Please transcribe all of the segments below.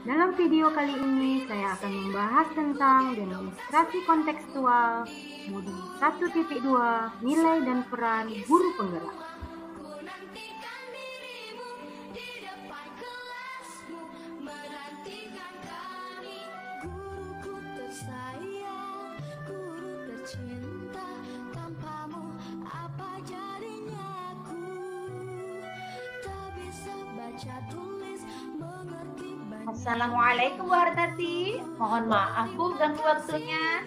Dalam video kali ini, saya akan membahas tentang demonstrasi kontekstual, modul 1.2, nilai dan peran guru penggerak. Assalamualaikum Bu Hartati, mohon maaf Bu ganggu waktunya.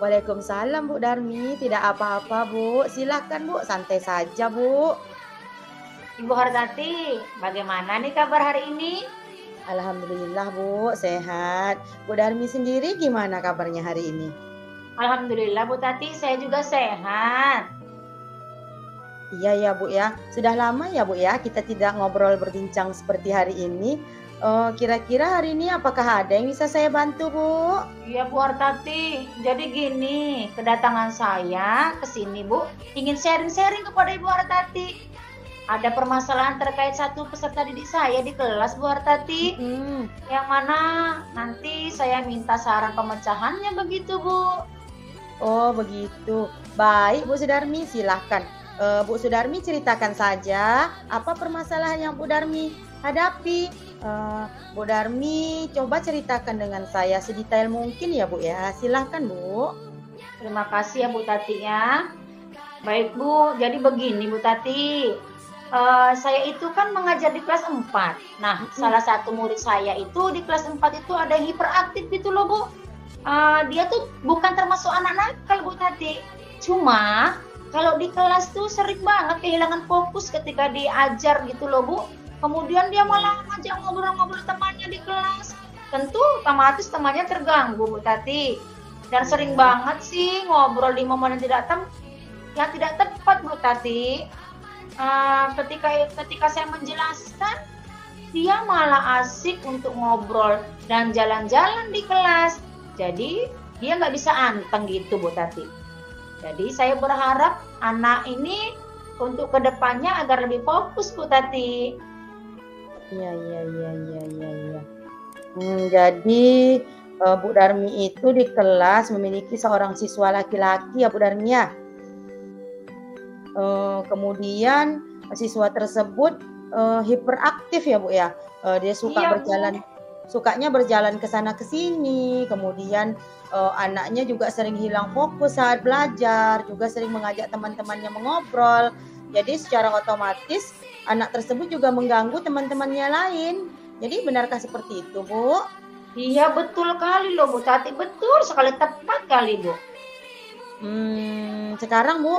Waalaikumsalam Bu Darmi, tidak apa-apa Bu, silakan Bu, santai saja Bu. Ibu Hartati, bagaimana nih kabar hari ini? Alhamdulillah Bu, sehat. Bu Darmi sendiri gimana kabarnya hari ini? Alhamdulillah Bu Tati, saya juga sehat. Iya ya Bu ya, sudah lama ya Bu ya kita tidak ngobrol berbincang seperti hari ini. Kira-kira hari ini apakah ada yang bisa saya bantu Bu? Iya Bu Hartati, jadi gini, kedatangan saya ke sini Bu, ingin sharing-sharing kepada Ibu Hartati. Ada permasalahan terkait satu peserta didik saya di kelas Bu Hartati, yang mana nanti saya minta saran pemecahannya begitu Bu. Oh begitu, baik Bu Sudarmi, silahkan. Bu Sudarmi ceritakan saja apa permasalahan yang Bu Darmi hadapi. Bu Darmi coba ceritakan dengan saya sedetail mungkin ya Bu ya, silahkan Bu. Terima kasih ya Bu Tati ya. Baik Bu, jadi begini Bu Tati, saya itu kan mengajar di kelas 4. Nah, salah satu murid saya itu di kelas 4 itu ada yang hiperaktif gitu loh Bu. Dia tuh bukan termasuk anak nakal Bu Tati. Cuma kalau di kelas tuh sering banget kehilangan fokus ketika diajar gitu loh Bu. Kemudian dia malah ngajak ngobrol-ngobrol temannya di kelas. Tentu otomatis temannya terganggu Bu Tati. Dan sering banget sih ngobrol di momen yang tidak tepat Bu Tati. Ketika saya menjelaskan, dia malah asik untuk ngobrol dan jalan-jalan di kelas. Jadi dia nggak bisa anteng gitu Bu Tati. Jadi saya berharap anak ini untuk kedepannya agar lebih fokus Bu Tati. Iya. Jadi Bu Darmi itu di kelas memiliki seorang siswa laki-laki ya Bu Darmi ya. Kemudian siswa tersebut hiperaktif ya Bu ya. Dia suka sukanya berjalan ke sana ke sini. Kemudian anaknya juga sering hilang fokus saat belajar, juga sering mengajak teman-temannya mengobrol. Jadi secara otomatis anak tersebut juga mengganggu teman-temannya lain. Jadi benarkah seperti itu Bu? Iya betul kali loh Bu Tati, betul sekali, tepat kali Bu. Sekarang Bu,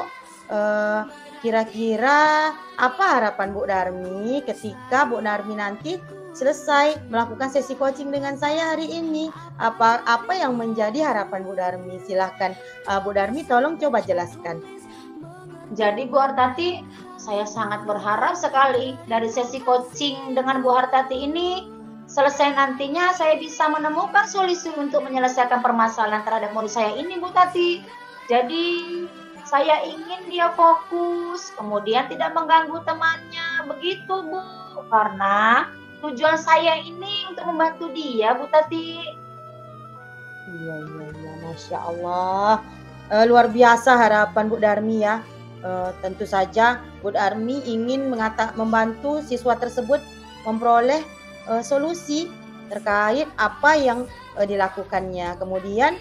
kira-kira apa harapan Bu Darmi ketika Bu Darmi nanti selesai melakukan sesi coaching dengan saya hari ini? Apa yang menjadi harapan Bu Darmi? Silahkan Bu Darmi tolong coba jelaskan. Jadi Bu Hartati, saya sangat berharap sekali dari sesi coaching dengan Bu Hartati ini selesai nantinya saya bisa menemukan solusi untuk menyelesaikan permasalahan terhadap murid saya ini Bu Tati. Jadi saya ingin dia fokus, kemudian tidak mengganggu temannya, begitu Bu. Karena tujuan saya ini untuk membantu dia Bu Tati. Iya, Masya Allah. Luar biasa harapan Bu Darmi ya. Tentu saja Bu Darmi ingin membantu siswa tersebut memperoleh solusi terkait apa yang dilakukannya. Kemudian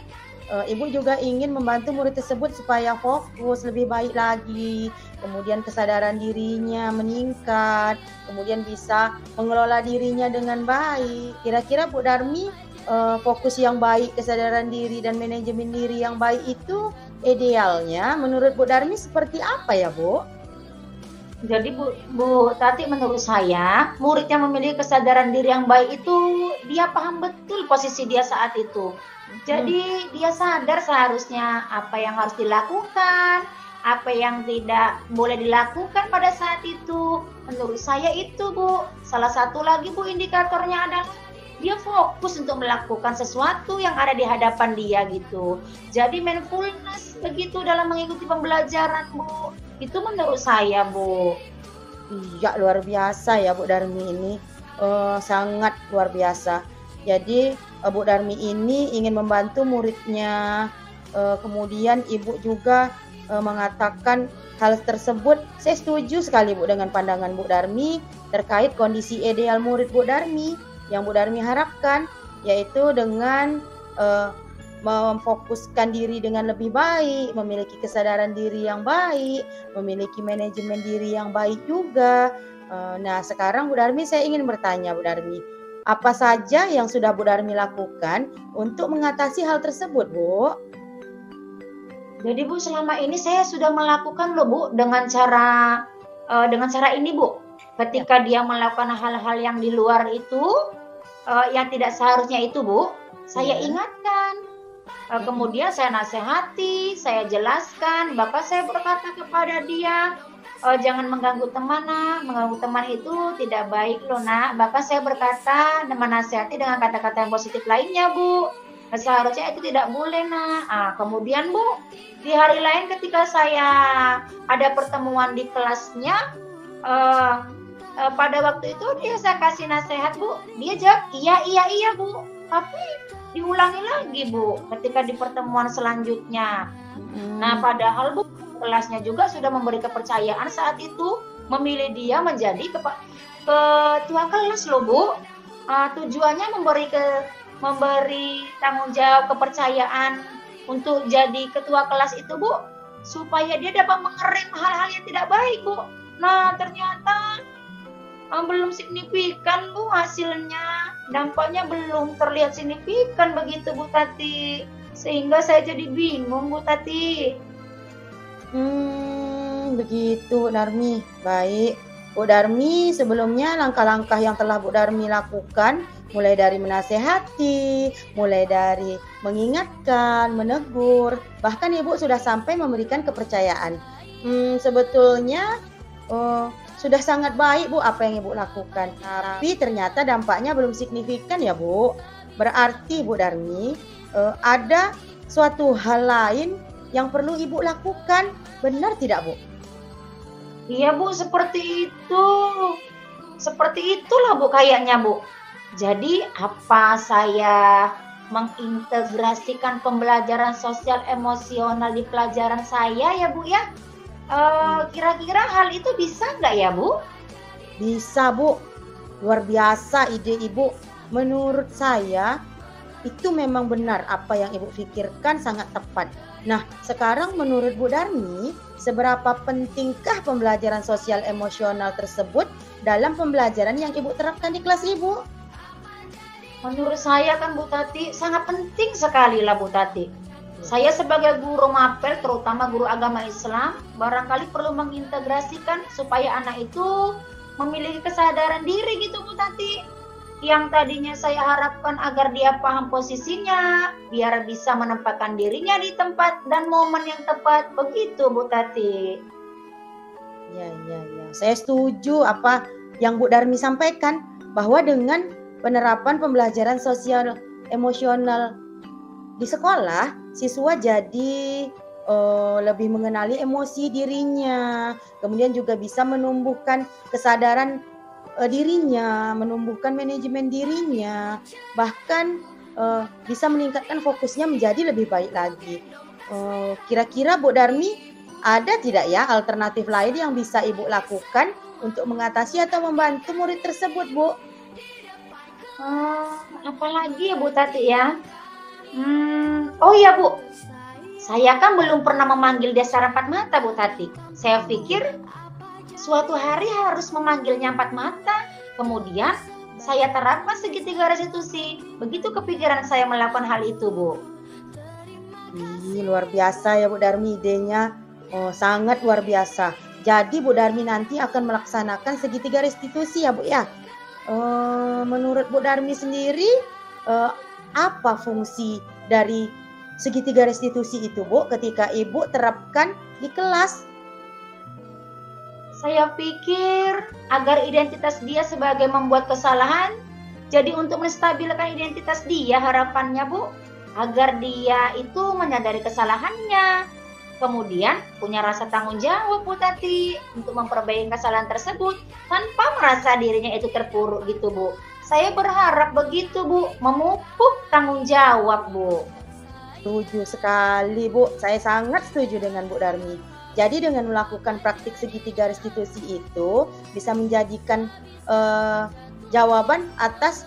Ibu juga ingin membantu murid tersebut supaya fokus lebih baik lagi, kemudian kesadaran dirinya meningkat, kemudian bisa mengelola dirinya dengan baik. Kira-kira Bu Darmi fokus yang baik, kesadaran diri dan manajemen diri yang baik itu idealnya menurut Bu Darmi seperti apa ya Bu? Jadi Bu Tati, menurut saya murid yang memiliki kesadaran diri yang baik itu dia paham betul posisi dia saat itu. Jadi dia sadar seharusnya apa yang harus dilakukan, apa yang tidak boleh dilakukan pada saat itu. Menurut saya itu Bu. Salah satu lagi Bu indikatornya adalah dia fokus untuk melakukan sesuatu yang ada di hadapan dia gitu. Jadi mindfulness begitu dalam mengikuti pembelajaran Bu. Itu menurut saya Bu. Iya luar biasa ya Bu Darmi ini. Sangat luar biasa. Jadi Bu Darmi ini ingin membantu muridnya. Kemudian Ibu juga mengatakan hal tersebut. Saya setuju sekali Bu dengan pandangan Bu Darmi terkait kondisi ideal murid Bu Darmi yang Bu Darmi harapkan, yaitu dengan memfokuskan diri dengan lebih baik, memiliki kesadaran diri yang baik, memiliki manajemen diri yang baik juga. Nah, sekarang Bu Darmi, saya ingin bertanya Bu Darmi, apa saja yang sudah Bu Darmi lakukan untuk mengatasi hal tersebut, Bu? Jadi Bu, selama ini saya sudah melakukan loh Bu dengan cara ini Bu. Ketika dia melakukan hal-hal yang di luar itu, yang tidak seharusnya itu Bu, saya ingatkan. Kemudian saya nasihati, saya jelaskan, bahkan saya berkata kepada dia, jangan mengganggu teman, nak. Mengganggu teman itu tidak baik loh, nak. Bahkan saya berkata, menasihati dengan kata-kata yang positif lainnya, Bu. Seharusnya itu tidak boleh, nak. Kemudian Bu, di hari lain ketika saya ada pertemuan di kelasnya, pada waktu itu saya kasih nasihat Bu, dia jawab iya Bu, tapi diulangi lagi Bu ketika di pertemuan selanjutnya. Nah, padahal Bu kelasnya juga sudah memberi kepercayaan saat itu memilih dia menjadi ketua kelas loh Bu. Tujuannya memberi tanggung jawab kepercayaan untuk jadi ketua kelas itu Bu, supaya dia dapat mengerem hal-hal yang tidak baik Bu. Nah, ternyata belum signifikan Bu hasilnya, dampaknya belum terlihat signifikan begitu Bu Tati, sehingga saya jadi bingung Bu Tati. Begitu Darmi. Baik Bu Darmi, sebelumnya langkah-langkah yang telah Bu Darmi lakukan, mulai dari menasehati, mulai dari mengingatkan, menegur, bahkan Ibu sudah sampai memberikan kepercayaan. Sebetulnya sudah sangat baik Bu apa yang Ibu lakukan, tapi ternyata dampaknya belum signifikan ya Bu. Berarti Bu Darmi, ada suatu hal lain yang perlu Ibu lakukan, benar tidak Bu? Iya Bu, seperti itu. Seperti itulah Bu kayaknya Bu. Jadi apa saya mengintegrasikan pembelajaran sosial emosional di pelajaran saya ya Bu ya? Kira-kira hal itu bisa nggak ya Bu? Bisa Bu, luar biasa ide Ibu. Menurut saya itu memang benar, apa yang Ibu pikirkan sangat tepat. Nah, sekarang menurut Bu Darmi, seberapa pentingkah pembelajaran sosial emosional tersebut dalam pembelajaran yang Ibu terapkan di kelas Ibu? Menurut saya kan Bu Tati, sangat penting sekali lah Bu Tati. Saya sebagai guru mapel, terutama guru agama Islam, barangkali perlu mengintegrasikan supaya anak itu memiliki kesadaran diri gitu Bu Tati. Yang tadinya saya harapkan agar dia paham posisinya, biar bisa menempatkan dirinya di tempat dan momen yang tepat, begitu Bu Tati. Ya. Saya setuju apa yang Bu Darmi sampaikan, bahwa dengan penerapan pembelajaran sosial emosional di sekolah, siswa jadi lebih mengenali emosi dirinya, kemudian juga bisa menumbuhkan kesadaran dirinya, menumbuhkan manajemen dirinya, bahkan bisa meningkatkan fokusnya menjadi lebih baik lagi. Kira-kira Bu Darmi, ada tidak ya alternatif lain yang bisa Ibu lakukan untuk mengatasi atau membantu murid tersebut, Bu? Apalagi ya Bu Tati ya? Oh iya Bu, saya kan belum pernah memanggil dia secara empat mata Bu Tati. Saya pikir suatu hari harus memanggilnya empat mata. Kemudian saya terapkan segitiga restitusi. Begitu kepikiran saya melakukan hal itu Bu. Luar biasa ya Bu Darmi idenya. Sangat luar biasa. Jadi Bu Darmi nanti akan melaksanakan segitiga restitusi ya Bu ya. Menurut Bu Darmi sendiri, apa fungsi dari segitiga restitusi itu Bu ketika Ibu terapkan di kelas? Saya pikir agar identitas dia sebagai membuat kesalahan, jadi untuk menstabilkan identitas dia harapannya Bu, agar dia itu menyadari kesalahannya, kemudian punya rasa tanggung jawab Bu Tati untuk memperbaiki kesalahan tersebut tanpa merasa dirinya itu terpuruk gitu Bu. Saya berharap begitu, Bu, memupuk tanggung jawab, Bu. Setuju sekali, Bu. Saya sangat setuju dengan Bu Darmi. Jadi dengan melakukan praktik segitiga restitusi itu bisa menjadikan jawaban atas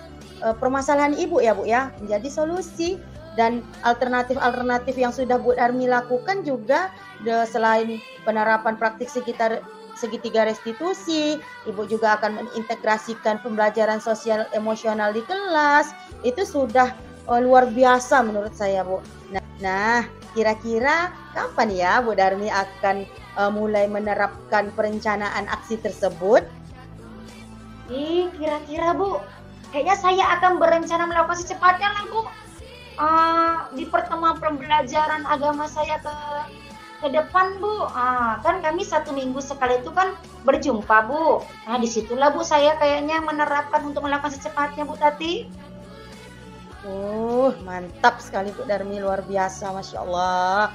permasalahan Ibu ya, Bu ya, menjadi solusi. Dan alternatif-alternatif yang sudah Bu Darmi lakukan juga selain penerapan praktik segitiga restitusi, Ibu juga akan mengintegrasikan pembelajaran sosial emosional di kelas. Itu sudah luar biasa menurut saya, Bu. Nah, kira-kira kapan ya Bu Darmi akan mulai menerapkan perencanaan aksi tersebut? Kira-kira, Bu, kayaknya saya akan berencana melakukan secepatnya lah, Bu. Di pertemuan pembelajaran agama saya ke depan, Bu. Kan kami 1 minggu sekali itu kan berjumpa, Bu. Nah, disitulah, Bu, saya kayaknya menerapkan untuk melakukan secepatnya, Bu Tati. Mantap sekali Bu Darmi, luar biasa, Masya Allah.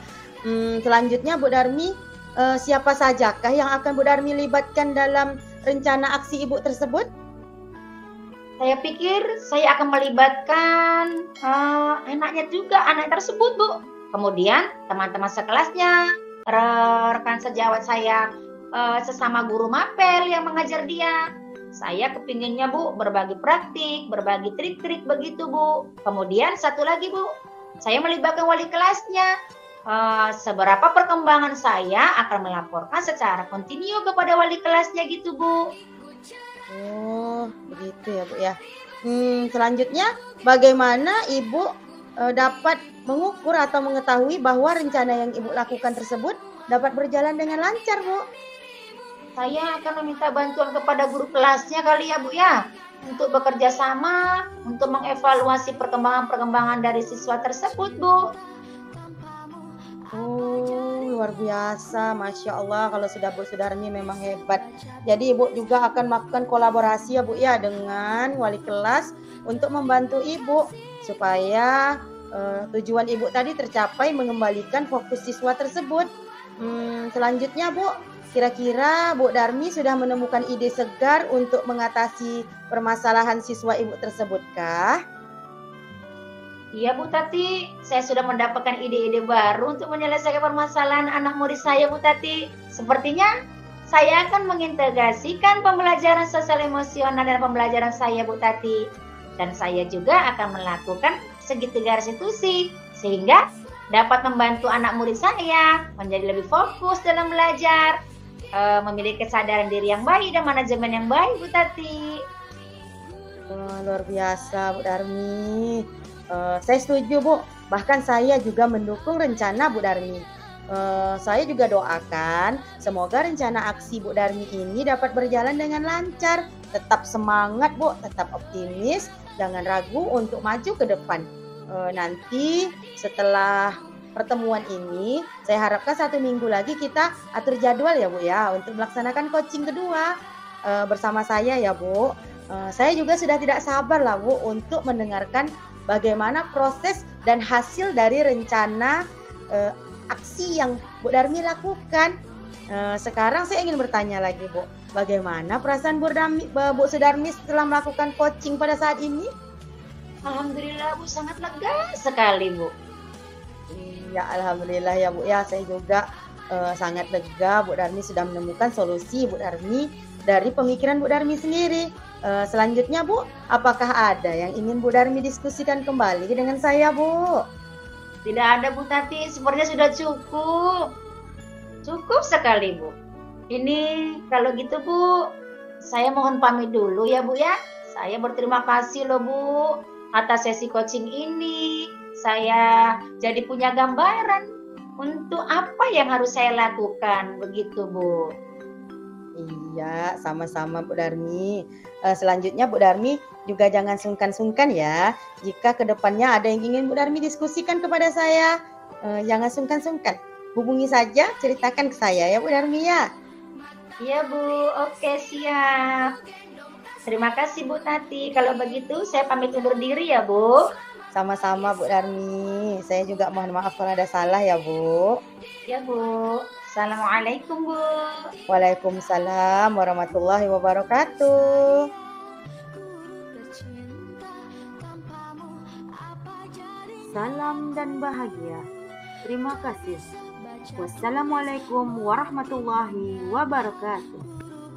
Selanjutnya Bu Darmi, siapa sajakah yang akan Bu Darmi libatkan dalam rencana aksi Ibu tersebut? Saya pikir saya akan melibatkan anaknya juga, anak tersebut, Bu. Kemudian teman-teman sekelasnya, rekan sejawat saya, sesama guru mapel yang mengajar dia. Saya kepinginnya, Bu, berbagi praktik, berbagi trik-trik begitu, Bu. Kemudian satu lagi, Bu, saya melibatkan wali kelasnya. Seberapa perkembangan saya akan melaporkan secara kontinu kepada wali kelasnya gitu, Bu. Begitu ya, Bu ya. Selanjutnya, bagaimana Ibu dapat mengukur atau mengetahui bahwa rencana yang Ibu lakukan tersebut dapat berjalan dengan lancar, Bu? Saya akan meminta bantuan kepada guru kelasnya kali ya, Bu ya, untuk bekerja sama, untuk mengevaluasi perkembangan-perkembangan dari siswa tersebut, Bu. Luar biasa, Masya Allah. Kalau sudah Bu Sudarmi memang hebat. Jadi Ibu juga akan melakukan kolaborasi ya, Bu ya, dengan wali kelas untuk membantu Ibu supaya tujuan Ibu tadi tercapai, mengembalikan fokus siswa tersebut. Selanjutnya, Bu, kira-kira Bu Darmi sudah menemukan ide segar untuk mengatasi permasalahan siswa Ibu tersebutkah? Iya, Bu Tati, saya sudah mendapatkan ide-ide baru untuk menyelesaikan permasalahan anak murid saya, Bu Tati. Sepertinya saya akan mengintegrasikan pembelajaran sosial emosional dan pembelajaran saya, Bu Tati. Dan saya juga akan melakukan segitiga restitusi, sehingga dapat membantu anak murid saya menjadi lebih fokus dalam belajar, memiliki kesadaran diri yang baik dan manajemen yang baik, Bu Tati. Luar biasa, Bu Darmi. Saya setuju, Bu. Bahkan saya juga mendukung rencana Bu Darmi. Saya juga doakan semoga rencana aksi Bu Darmi ini dapat berjalan dengan lancar. Tetap semangat, Bu. Tetap optimis. Jangan ragu untuk maju ke depan. Nanti setelah pertemuan ini, saya harapkan 1 minggu lagi kita atur jadwal ya, Bu ya, untuk melaksanakan coaching kedua bersama saya ya, Bu. Saya juga sudah tidak sabar lah, Bu, untuk mendengarkan bagaimana proses dan hasil dari rencana aksi yang Bu Darmi lakukan. Sekarang saya ingin bertanya lagi, Bu. Bagaimana perasaan Bu Sudarmi setelah melakukan coaching pada saat ini? Alhamdulillah, Bu, sangat lega sekali, Bu. Ya, alhamdulillah ya, Bu ya. Saya juga sangat lega Bu Darmi sudah menemukan solusi Bu Darmi dari pemikiran Bu Darmi sendiri. Selanjutnya, Bu, apakah ada yang ingin Bu Darmi diskusikan kembali dengan saya, Bu? Tidak ada, Bu Tati, sepertinya sudah cukup. Cukup sekali, Bu. Ini kalau gitu, Bu, saya mohon pamit dulu ya, Bu ya. Saya berterima kasih loh, Bu, atas sesi coaching ini. Saya jadi punya gambaran untuk apa yang harus saya lakukan, begitu, Bu. Iya, sama-sama Bu Darmi. Selanjutnya Bu Darmi juga jangan sungkan-sungkan ya. Jika kedepannya ada yang ingin Bu Darmi diskusikan kepada saya, jangan sungkan-sungkan. Hubungi saja, ceritakan ke saya ya Bu Darmi ya. Iya, Bu, oke, siap. Terima kasih, Bu Tati. Kalau begitu saya pamit undur diri ya, Bu. Sama-sama Bu Darmi. Saya juga mohon maaf kalau ada salah ya, Bu. Ya, Bu. Assalamualaikum, Bu. Waalaikumsalam warahmatullahi wabarakatuh. salam dan bahagia. Terima kasih. Wassalamualaikum warahmatullahi wabarakatuh.